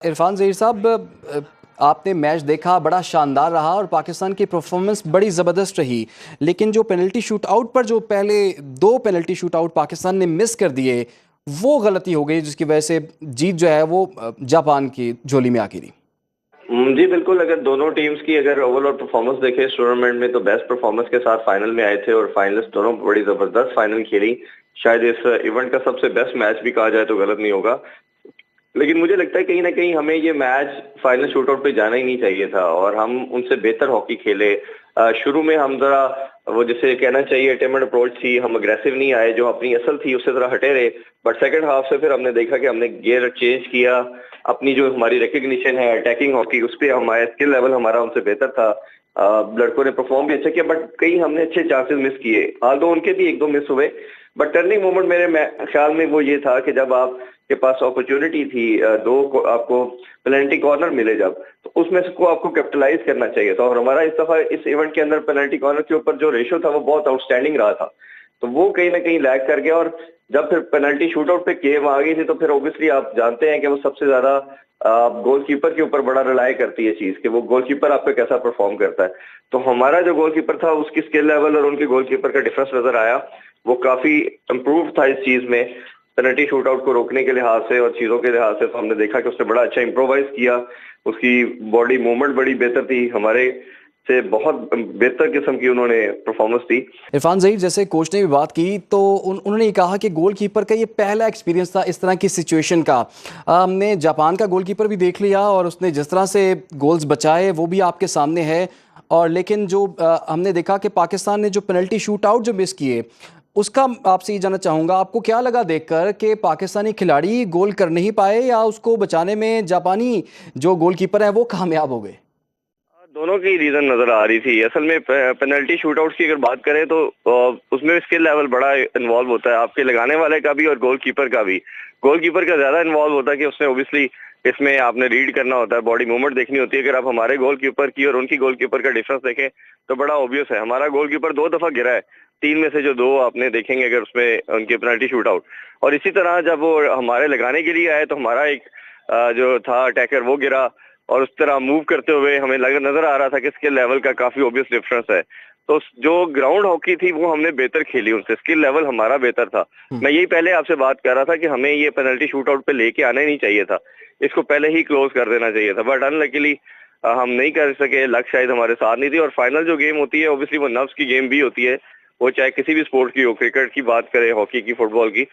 इरफान ज़हीर साहब, आपने मैच देखा, बड़ा शानदार रहा और पाकिस्तान की परफॉर्मेंस बड़ी ज़बरदस्त रही। लेकिन जो पेनल्टी शूट आउट पर जो पहले दो पेनल्टी शूट आउट पाकिस्तान ने मिस कर दिए, वो गलती हो गई जिसकी वजह से जीत जो है वो जापान की झोली में आ गिरी। जी बिल्कुल, अगर दोनों टीम्स की अगर ओवरऑल परफॉर्मेंस देखें इस टूर्नामेंट में, तो बेस्ट परफॉर्मेंस के साथ फाइनल में आए थे और फाइनलिस्ट दोनों बड़ी जबरदस्त फाइनल खेली। शायद इस इवेंट का सबसे बेस्ट मैच भी कहा जाए तो गलत नहीं होगा। लेकिन मुझे लगता है कहीं न कहीं हमें ये मैच फाइनल शूटआउट पे जाना ही नहीं चाहिए था और हम उनसे बेहतर हॉकी खेले। शुरू में हम ज़रा वो जिसे कहना चाहिए टिमड अप्रोच थी, हम अग्रेसिव नहीं आए, जो अपनी असल थी उससे ज़रा हटे रहे। बट सेकंड हाफ से फिर हमने देखा कि हमने गियर चेंज किया, अपनी जो हमारी रिकॉग्निशन है अटैकिंग हॉकी उस पे हम आए, स्किल लेवल हमारा उनसे बेहतर था। लड़कों ने परफॉर्म भी अच्छा किया बट कहीं हमने अच्छे चांसेस मिस किए। ऑल्दो उनके भी 1-2 मिस हुए, बट टर्निंग मोमेंट मेरे ख्याल में वो ये था कि जब आपके पास अपॉर्चुनिटी थी, आपको पेनल्टी कॉर्नर मिले जब, तो उसमें से को आपको कैपिटलाइज करना चाहिए था और हमारा इस दफा इस इवेंट के अंदर पेनल्टी कॉर्नर के ऊपर जो रेशियो था वो बहुत आउटस्टैंडिंग रहा था। तो वो कहीं न कहीं लैग कर गया और जब फिर पेनल्टी शूटआउट पे गेम आ गई थी तो फिर ऑब्वियसली आप जानते हैं कि वो सबसे ज़्यादा गोलकीपर के ऊपर बड़ा रिलाय करती है चीज़ कि वो गोलकीपर आप पे कैसा परफॉर्म करता है। तो हमारा जो गोलकीपर था उसकी स्किल लेवल और उनके गोलकीपर का डिफरेंस नज़र आया। वो काफ़ी इम्प्रूव था इस चीज़ में, पेनल्टी शूटआउट को रोकने के लिहाज से और चीज़ों के लिहाज से। तो हमने देखा कि उसने बड़ा अच्छा इम्प्रोवाइज़ किया, उसकी बॉडी मूवमेंट बड़ी बेहतर थी, हमारे से बहुत बेहतर किस्म की उन्होंने परफॉर्मेंस दी। इरफान ज़हीर, जैसे कोच ने भी बात की तो उन्होंने ये कहा कि गोलकीपर का ये पहला एक्सपीरियंस था इस तरह की सिचुएशन का। हमने जापान का गोलकीपर भी देख लिया और उसने जिस तरह से गोल्स बचाए वो भी आपके सामने है। और लेकिन जो हमने देखा कि पाकिस्तान ने जो पेनल्टी शूट आउट जो मिस किए, उसका आपसे ये जानना चाहूँगा, आपको क्या लगा देखकर कि पाकिस्तानी खिलाड़ी गोल कर नहीं पाए या उसको बचाने में जापानी जो गोलकीपर है वो कामयाब हो गए? दोनों की रीजन नजर आ रही थी। असल में पेनल्टी शूटआउट्स की अगर बात करें तो उसमें स्किल लेवल बड़ा इन्वॉल्व होता है, आपके लगाने वाले का भी और गोलकीपर का भी। गोलकीपर का ज्यादा इन्वॉल्व होता है कि उसने ओब्वियसली इसमें आपने रीड करना होता है, बॉडी मूवमेंट देखनी होती है। अगर आप हमारे गोलकीपर की और उनकी गोलकीपर का डिफरेंस देखें तो बड़ा ऑब्वियस है। हमारा गोलकीपर 2 दफा गिरा है, 3 में से जो 2 आपने देखेंगे अगर उसमें उनके पेनल्टी शूटआउट। और इसी तरह जब वो हमारे लगाने के लिए आए तो हमारा एक जो था अटैकर वो गिरा और उस तरह मूव करते हुए हमें नजर आ रहा था कि इसके लेवल का काफी ऑब्वियस डिफरेंस है। तो जो ग्राउंड हॉकी थी वो हमने बेहतर खेली उनसे, स्किल लेवल हमारा बेहतर था। मैं यही पहले आपसे बात कर रहा था कि हमें ये पेनल्टी शूट आउट पे लेके आना ही नहीं चाहिए था, इसको पहले ही क्लोज कर देना चाहिए था। बट अनलकीली हम नहीं कर सके, लक शायद हमारे साथ नहीं थी। और फाइनल जो गेम होती है ऑब्वियसली वो नर्व्स की गेम भी होती है, वो चाहे किसी भी स्पोर्ट की हो, क्रिकेट की बात करें, हॉकी की, फुटबॉल की।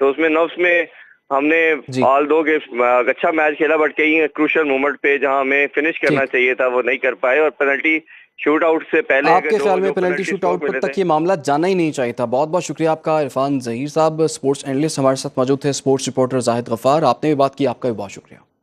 तो उसमें नर्व्स में हमने जी। ऑल दो गेम अच्छा मैच खेला बट कई क्रूशियल मोमेंट पे जहां हमें फिनिश करना ठीक। चाहिए था वो नहीं कर पाए। और पेनल्टी शूट आउट से पहले अगर आपके दो ख्याल में जो penalty penalty shoot stroke out पर मिले थे। तक ये मामला जाना ही नहीं चाहिए था। बहुत बहुत शुक्रिया आपका। इरफान ज़हीर साहब, स्पोर्ट्स एनालिस्ट हमारे साथ मौजूद थे। स्पोर्ट्स रिपोर्टर जाहिद गफ्फार, आपने भी बात की, आपका भी बहुत शुक्रिया।